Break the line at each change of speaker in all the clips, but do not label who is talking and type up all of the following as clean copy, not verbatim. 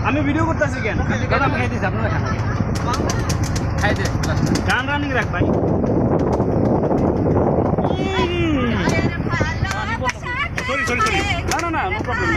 আমি ভিডিও করতেছি কেন দাদা আমি খাই দিচ্ছি আপনারা খান খাই দে গান রানিং রাখ ভাই সরি সরি সরি না না না নো প্রবলেম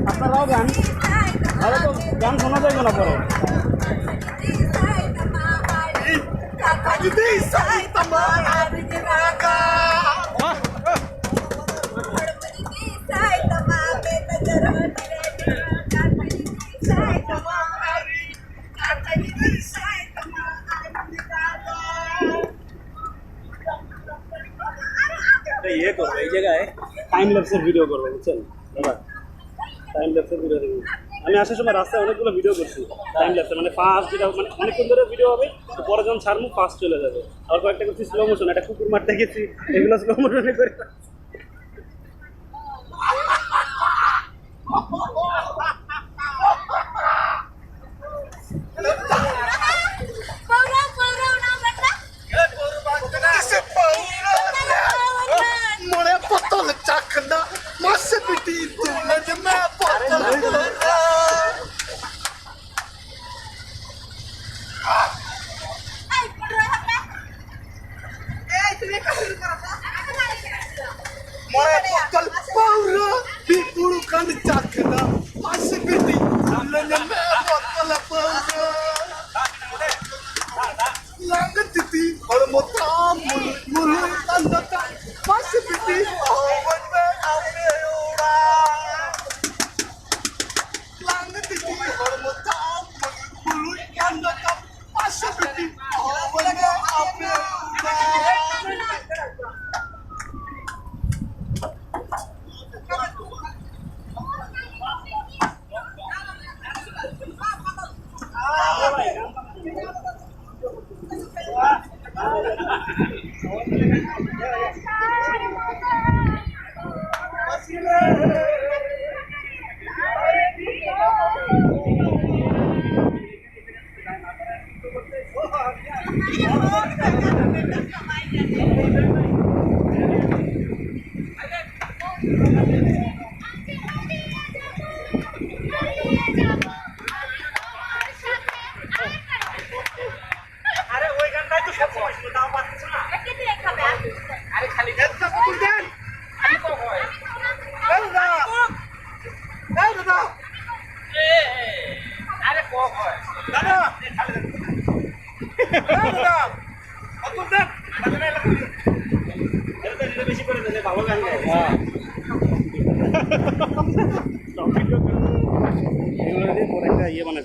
আপনারাও গান তাহলে তো গান শোনা যাবে না পরে ये করবো এই জায়গায় টাইম ল্যাপসের ভিডিও করবো বুঝছেন দাদা টাইম ল্যাপসের ভিডিও দেখুন আমি আসার সময় রাস্তায় অনেকগুলো ভিডিও করছি টাইম ল্যাপসে মানে ফার্স্ট যেটা মানে অনেকক্ষণ ধরে ভিডিও হবে পরে যখন ছাড়মু ফার্স্ট চলে যাবে আর কয়েকটা করছি স্লো মোশন একটা কুকুর মারতে গেছি এগুলো স্লো মোশনে করে ये बना